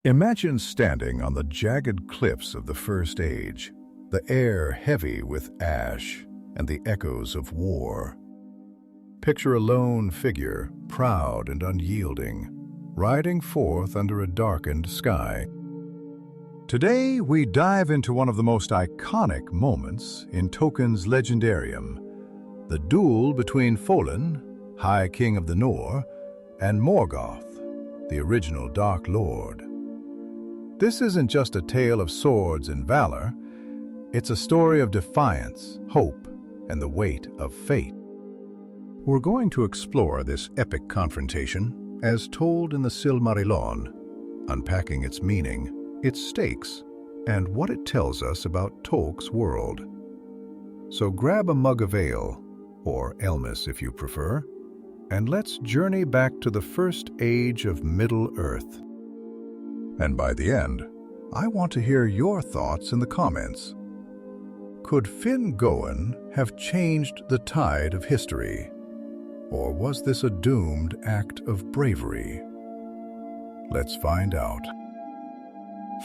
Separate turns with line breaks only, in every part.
Imagine standing on the jagged cliffs of the First Age, the air heavy with ash and the echoes of war. Picture a lone figure, proud and unyielding, riding forth under a darkened sky. Today, we dive into one of the most iconic moments in Tolkien's legendarium, the duel between Fölin, High King of the Nor, and Morgoth, the original Dark Lord. This isn't just a tale of swords and valor, it's a story of defiance, hope, and the weight of fate. We're going to explore this epic confrontation as told in the Silmarillion, unpacking its meaning, its stakes, and what it tells us about Tolkien's world. So grab a mug of ale, or Elmis if you prefer, and let's journey back to the First Age of Middle-earth. And by the end, I want to hear your thoughts in the comments. Could Fingolfin have changed the tide of history? Or was this a doomed act of bravery? Let's find out.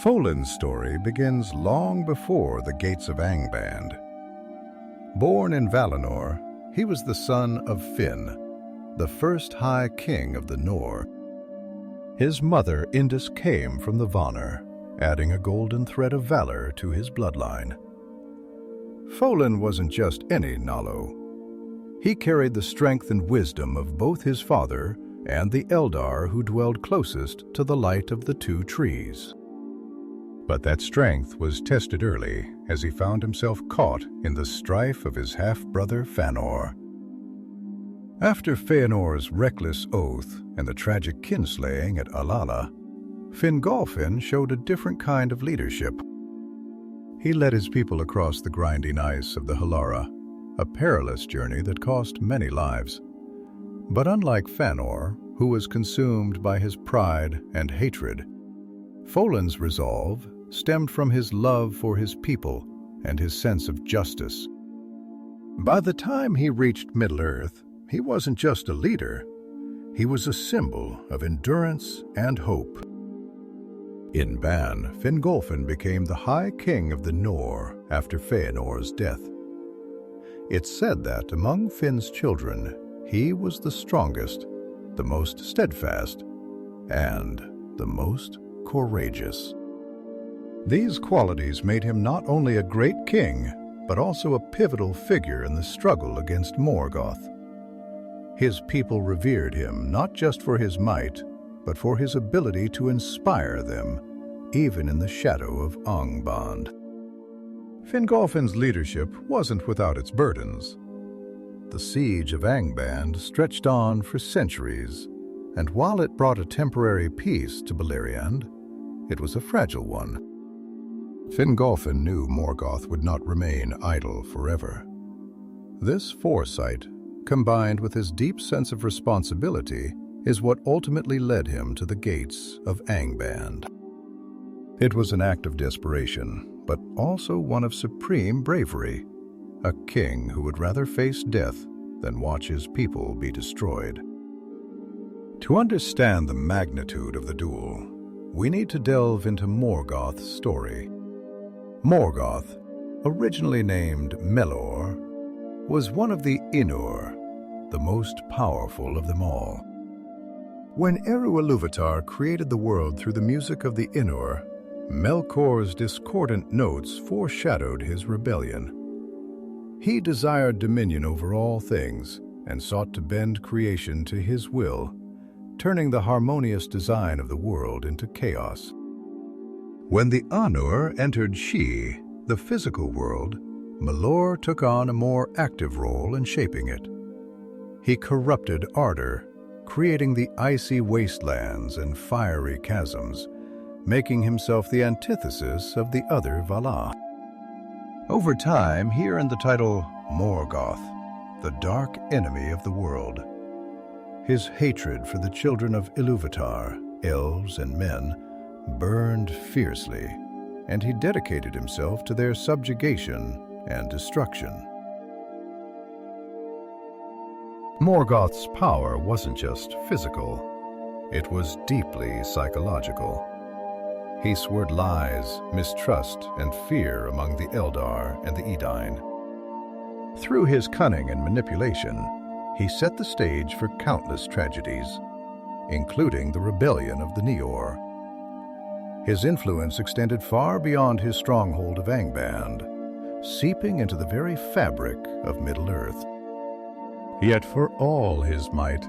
Fólin's story begins long before the Gates of Angband. Born in Valinor, he was the son of Fin, the first High King of the Nor. His mother Indis came from the Vanir, adding a golden thread of valor to his bloodline. Fölin wasn't just any Nalo. He carried the strength and wisdom of both his father and the Eldar who dwelled closest to the light of the two trees. But that strength was tested early as he found himself caught in the strife of his half-brother Fëanor. After Fëanor's reckless oath and the tragic kinslaying at Alala, Fingolfin showed a different kind of leadership. He led his people across the grinding ice of the Halara, a perilous journey that cost many lives. But unlike Fëanor, who was consumed by his pride and hatred, Fólin's resolve stemmed from his love for his people and his sense of justice. By the time he reached Middle-earth, he wasn't just a leader, he was a symbol of endurance and hope. In Ban, Fingolfin became the High King of the Nor after Fëanor's death. It's said that among Fin's children, he was the strongest, the most steadfast, and the most courageous. These qualities made him not only a great king, but also a pivotal figure in the struggle against Morgoth. His people revered him not just for his might, but for his ability to inspire them, even in the shadow of Angband. Fingolfin's leadership wasn't without its burdens. The siege of Angband stretched on for centuries, and while it brought a temporary peace to Beleriand, it was a fragile one. Fingolfin knew Morgoth would not remain idle forever. This foresight, combined with his deep sense of responsibility, is what ultimately led him to the Gates of Angband. It was an act of desperation, but also one of supreme bravery, a king who would rather face death than watch his people be destroyed. To understand the magnitude of the duel, we need to delve into Morgoth's story. Morgoth, originally named Melor, was one of the Ainur, the most powerful of them all. When Eru Ilúvatar created the world through the music of the Ainur, Melkor's discordant notes foreshadowed his rebellion. He desired dominion over all things and sought to bend creation to his will, turning the harmonious design of the world into chaos. When the Ainur entered Shi, the physical world, Melor took on a more active role in shaping it. He corrupted Ardor, creating the icy wastelands and fiery chasms, making himself the antithesis of the other Valar. Over time, he earned the title Morgoth, the dark enemy of the world. His hatred for the children of Ilúvatar, elves and men, burned fiercely, and he dedicated himself to their subjugation and destruction. Morgoth's power wasn't just physical, it was deeply psychological. He swore lies, mistrust, and fear among the Eldar and the Edain. Through his cunning and manipulation, he set the stage for countless tragedies, including the rebellion of the Nior. His influence extended far beyond his stronghold of Angband, seeping into the very fabric of Middle-earth. Yet for all his might,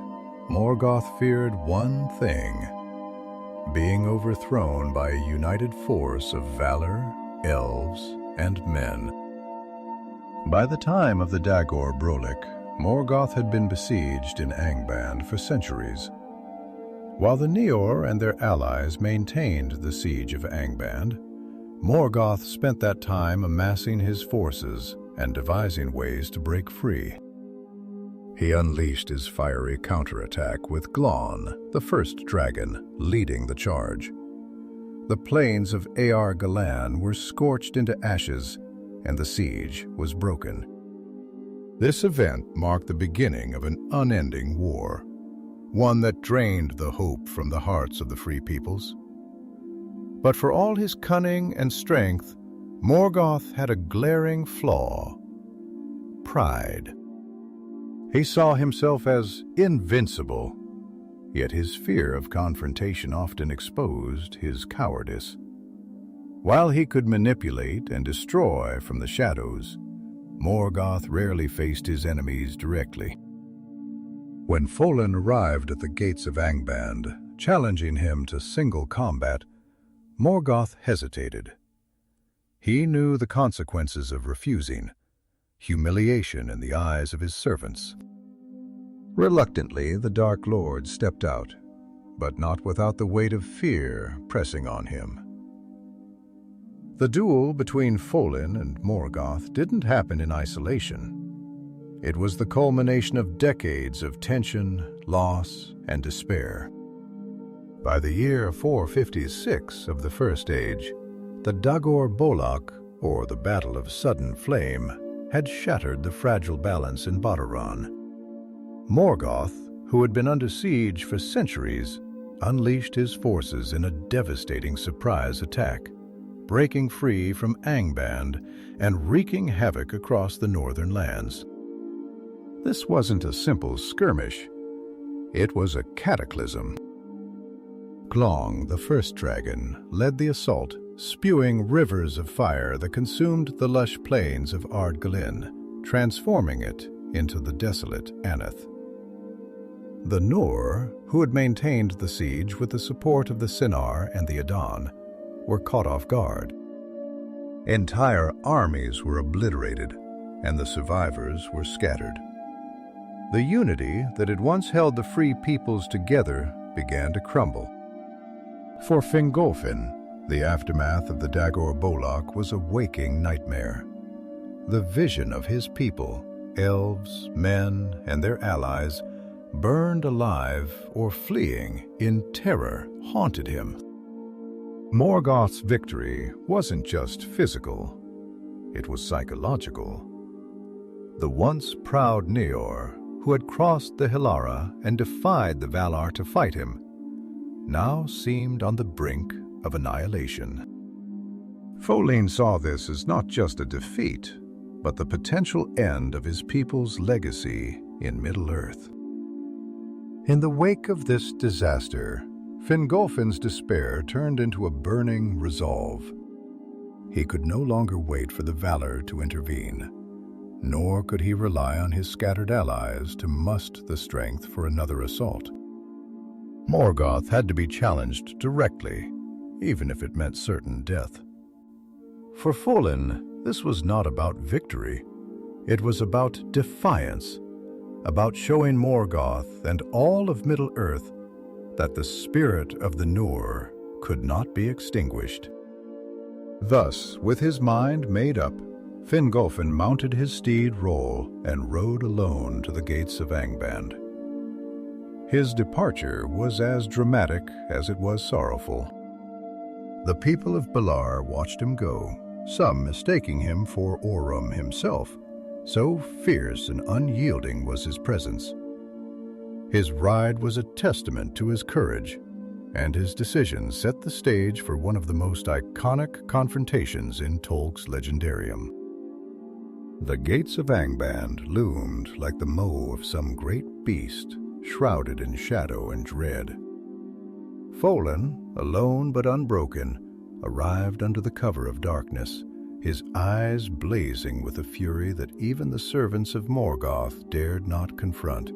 Morgoth feared one thing: being overthrown by a united force of valor, elves, and men. By the time of the Dagor Bragollach, Morgoth had been besieged in Angband for centuries. While the Nior and their allies maintained the siege of Angband, Morgoth spent that time amassing his forces and devising ways to break free. He unleashed his fiery counterattack with Grond, the first dragon, leading the charge. The plains of Galan were scorched into ashes, and the siege was broken. This event marked the beginning of an unending war, one that drained the hope from the hearts of the free peoples. But for all his cunning and strength, Morgoth had a glaring flaw: pride. He saw himself as invincible, yet his fear of confrontation often exposed his cowardice. While he could manipulate and destroy from the shadows, Morgoth rarely faced his enemies directly. When Folin arrived at the Gates of Angband, challenging him to single combat, Morgoth hesitated. He knew the consequences of refusing: humiliation in the eyes of his servants. Reluctantly, the Dark Lord stepped out, but not without the weight of fear pressing on him. The duel between Folin and Morgoth didn't happen in isolation. It was the culmination of decades of tension, loss, and despair. By the year 456 of the First Age, the Dagor Bragollach, or the Battle of Sudden Flame, had shattered the fragile balance in Baudlir. Morgoth, who had been under siege for centuries, unleashed his forces in a devastating surprise attack, breaking free from Angband and wreaking havoc across the northern lands. This wasn't a simple skirmish. It was a cataclysm. Glong, the first dragon, led the assault, spewing rivers of fire that consumed the lush plains of Gondolin, transforming it into the desolate Aneth. The Noor, who had maintained the siege with the support of the Sinnar and the Adan, were caught off guard. Entire armies were obliterated, and the survivors were scattered. The unity that had once held the free peoples together began to crumble. For Fingolfin, the aftermath of the Dagor Bragollach was a waking nightmare. The vision of his people, elves, men, and their allies, burned alive or fleeing in terror, haunted him. Morgoth's victory wasn't just physical, it was psychological. The once proud Nior, who had crossed the Hilara and defied the Valar to fight him, now seemed on the brink of annihilation. Folin saw this as not just a defeat, but the potential end of his people's legacy in Middle-earth. In the wake of this disaster, Fingolfin's despair turned into a burning resolve. He could no longer wait for the Valar to intervene, nor could he rely on his scattered allies to muster the strength for another assault. Morgoth had to be challenged directly, even if it meant certain death. For Folin, this was not about victory. It was about defiance, about showing Morgoth and all of Middle-earth that the spirit of the Noor could not be extinguished. Thus, with his mind made up, Fingolfin mounted his steed Roll and rode alone to the Gates of Angband. His departure was as dramatic as it was sorrowful. The people of Balar watched him go, some mistaking him for Orm himself, so fierce and unyielding was his presence. His ride was a testament to his courage, and his decision set the stage for one of the most iconic confrontations in Tolkien's legendarium. The Gates of Angband loomed like the mow of some great beast, shrouded in shadow and dread. Folin, alone but unbroken, arrived under the cover of darkness, his eyes blazing with a fury that even the servants of Morgoth dared not confront.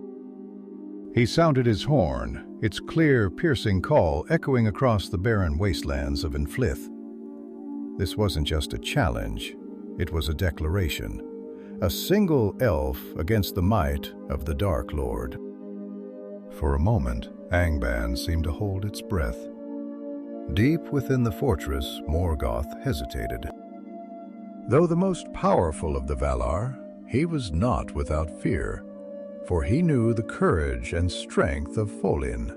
He sounded his horn, its clear, piercing call echoing across the barren wastelands of Inflith. This wasn't just a challenge, it was a declaration. A single elf against the might of the Dark Lord. For a moment, Angband seemed to hold its breath. Deep within the fortress, Morgoth hesitated. Though the most powerful of the Valar, he was not without fear, for he knew the courage and strength of Folin.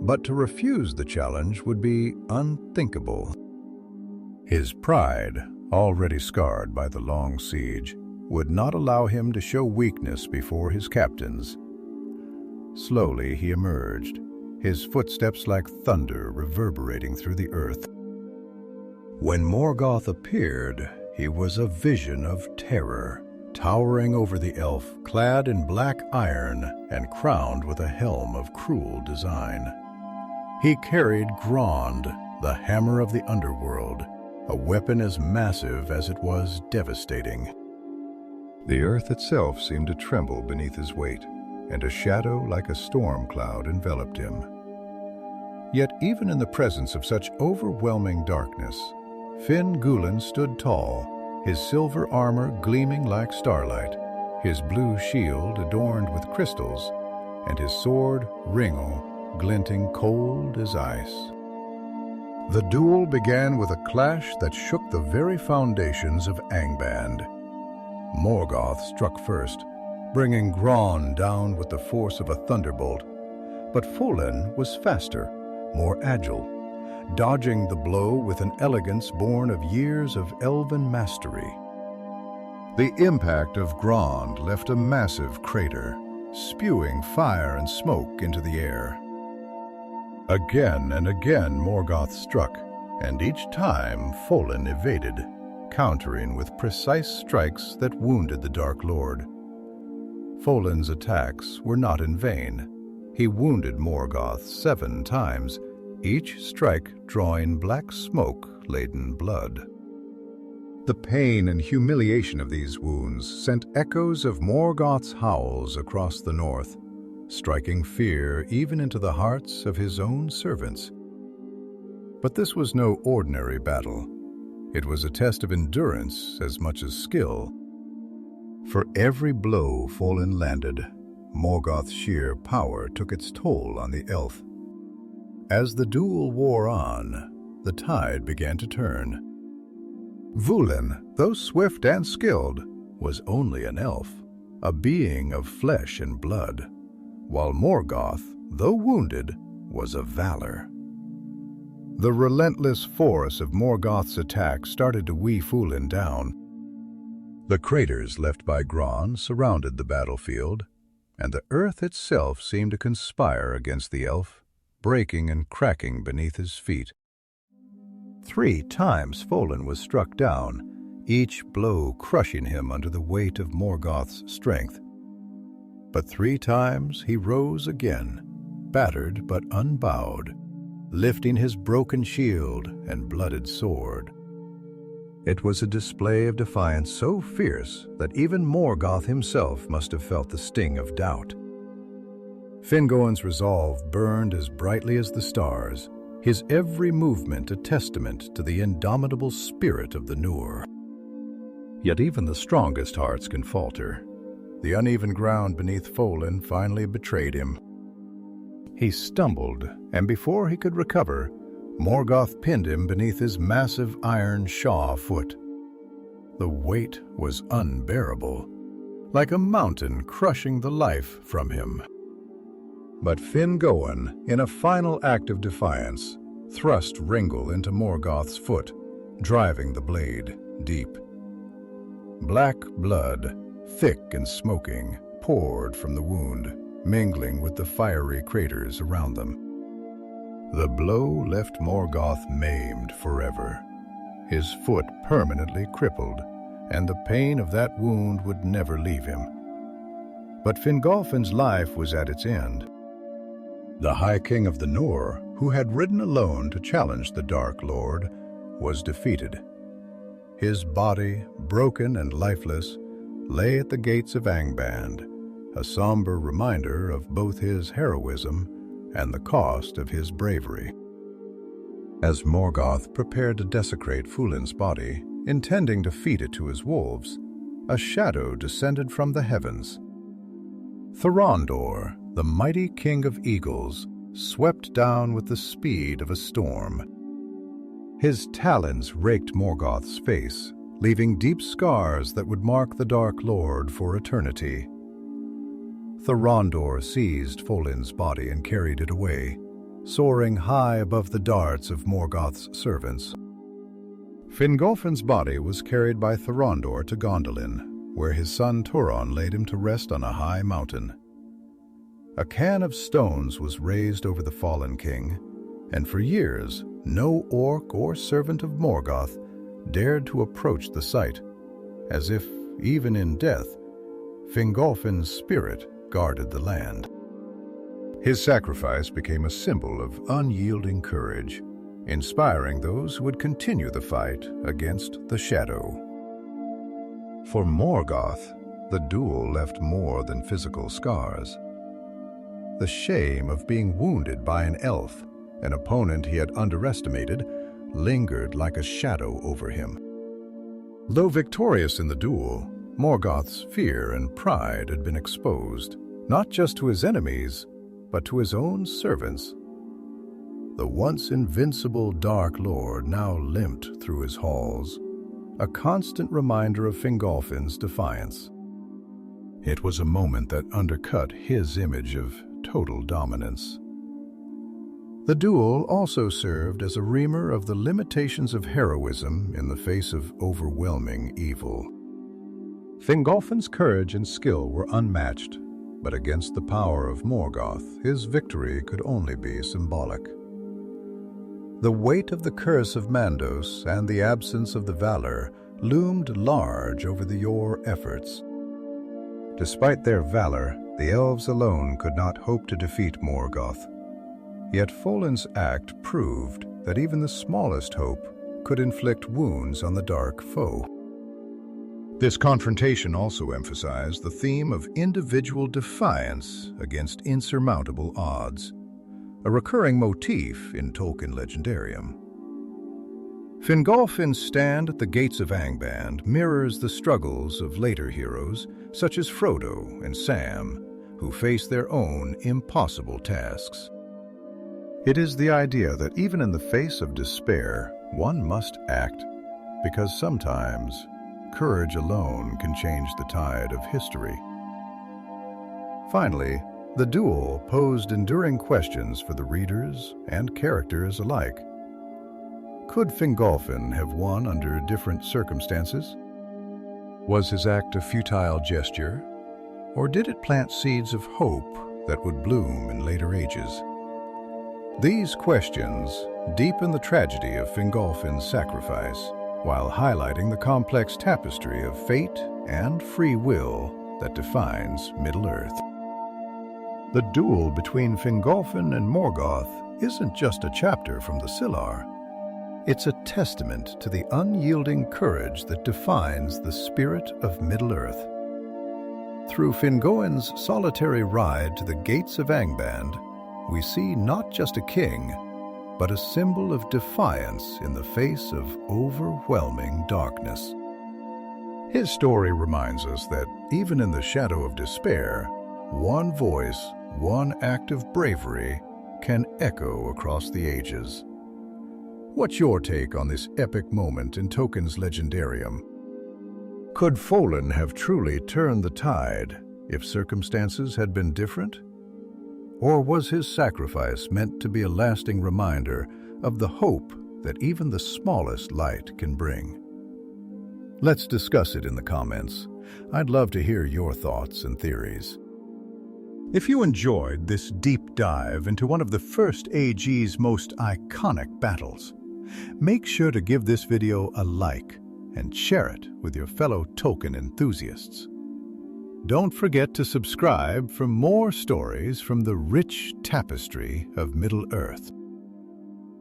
But to refuse the challenge would be unthinkable. His pride, already scarred by the long siege, would not allow him to show weakness before his captains. Slowly he emerged, his footsteps like thunder reverberating through the earth. When Morgoth appeared, he was a vision of terror, towering over the elf, clad in black iron and crowned with a helm of cruel design. He carried Grond, the hammer of the underworld, a weapon as massive as it was devastating. The earth itself seemed to tremble beneath his weight, and a shadow like a storm cloud enveloped him. Yet even in the presence of such overwhelming darkness, Fingolfin stood tall, his silver armor gleaming like starlight, his blue shield adorned with crystals, and his sword, Ringil, glinting cold as ice. The duel began with a clash that shook the very foundations of Angband. Morgoth struck first, bringing Grond down with the force of a thunderbolt, but Folin was faster, more agile, dodging the blow with an elegance born of years of elven mastery. The impact of Grond left a massive crater, spewing fire and smoke into the air. Again and again Morgoth struck, and each time Folin evaded, countering with precise strikes that wounded the Dark Lord. Folin's attacks were not in vain. He wounded Morgoth 7 times, each strike drawing black smoke-laden blood. The pain and humiliation of these wounds sent echoes of Morgoth's howls across the north, striking fear even into the hearts of his own servants. But this was no ordinary battle. It was a test of endurance as much as skill. For every blow Folin landed, Morgoth's sheer power took its toll on the elf. As the duel wore on, the tide began to turn. Volin, though swift and skilled, was only an elf, a being of flesh and blood, while Morgoth, though wounded, was of valor. The relentless force of Morgoth's attack started to weigh Folin down. The craters left by Grond surrounded the battlefield, and the earth itself seemed to conspire against the elf, breaking and cracking beneath his feet. 3 times Folin was struck down, each blow crushing him under the weight of Morgoth's strength. But 3 times he rose again, battered but unbowed, lifting his broken shield and blooded sword. It was a display of defiance so fierce that even Morgoth himself must have felt the sting of doubt. Fingolin's resolve burned as brightly as the stars, his every movement a testament to the indomitable spirit of the Noor. Yet even the strongest hearts can falter. The uneven ground beneath Folin finally betrayed him. He stumbled, and before he could recover, Morgoth pinned him beneath his massive iron shaw foot. The weight was unbearable, like a mountain crushing the life from him. But Fingolfin, in a final act of defiance, thrust Ringil into Morgoth's foot, driving the blade deep. Black blood, thick and smoking, poured from the wound, mingling with the fiery craters around them. The blow left Morgoth maimed forever, his foot permanently crippled, and the pain of that wound would never leave him. But Fingolfin's life was at its end. The High King of the Nor, who had ridden alone to challenge the Dark Lord, was defeated. His body, broken and lifeless, lay at the Gates of Angband, a somber reminder of both his heroism and the cost of his bravery. As Morgoth prepared to desecrate Fulin's body, intending to feed it to his wolves, a shadow descended from the heavens. Thorondor, the mighty king of eagles, swept down with the speed of a storm. His talons raked Morgoth's face, leaving deep scars that would mark the Dark Lord for eternity. Thorondor seized Fulin's body and carried it away, soaring high above the darts of Morgoth's servants. Fingolfin's body was carried by Thorondor to Gondolin, where his son Turon laid him to rest on a high mountain. A cairn of stones was raised over the fallen king, and for years no orc or servant of Morgoth dared to approach the site, as if, even in death, Fingolfin's spirit guarded the land. His sacrifice became a symbol of unyielding courage, inspiring those who would continue the fight against the shadow. For Morgoth, the duel left more than physical scars. The shame of being wounded by an elf, an opponent he had underestimated, lingered like a shadow over him. Though victorious in the duel, Morgoth's fear and pride had been exposed, not just to his enemies, but to his own servants. The once invincible Dark Lord now limped through his halls, a constant reminder of Fingolfin's defiance. It was a moment that undercut his image of total dominance. The duel also served as a reminder of the limitations of heroism in the face of overwhelming evil. Fingolfin's courage and skill were unmatched, but against the power of Morgoth, his victory could only be symbolic. The weight of the curse of Mandos and the absence of the valor loomed large over the Yor efforts. Despite their valor, the elves alone could not hope to defeat Morgoth. Yet Fulin's act proved that even the smallest hope could inflict wounds on the dark foe. This confrontation also emphasized the theme of individual defiance against insurmountable odds, a recurring motif in Tolkien legendarium. Fingolfin's stand at the Gates of Angband mirrors the struggles of later heroes such as Frodo and Sam, who face their own impossible tasks. It is the idea that even in the face of despair, one must act, because sometimes courage alone can change the tide of history. Finally, the duel posed enduring questions for the readers and characters alike. Could Fingolfin have won under different circumstances? Was his act a futile gesture, or did it plant seeds of hope that would bloom in later ages? These questions deepen the tragedy of Fingolfin's sacrifice, while highlighting the complex tapestry of fate and free will that defines Middle-earth. The duel between Fingolfin and Morgoth isn't just a chapter from the Sillar. It's a testament to the unyielding courage that defines the spirit of Middle-earth. Through Fingoin's solitary ride to the Gates of Angband, we see not just a king, but a symbol of defiance in the face of overwhelming darkness. His story reminds us that even in the shadow of despair, one voice, one act of bravery can echo across the ages. What's your take on this epic moment in Tolkien's legendarium? Could Fulin have truly turned the tide if circumstances had been different? Or was his sacrifice meant to be a lasting reminder of the hope that even the smallest light can bring? Let's discuss it in the comments. I'd love to hear your thoughts and theories. If you enjoyed this deep dive into one of the First AG's most iconic battles, make sure to give this video a like and share it with your fellow Tolkien enthusiasts. Don't forget to subscribe for more stories from the rich tapestry of Middle-earth.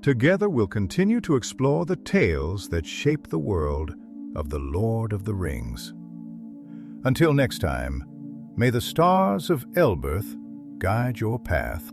Together we'll continue to explore the tales that shape the world of the Lord of the Rings. Until next time, may the stars of Elberth guide your path.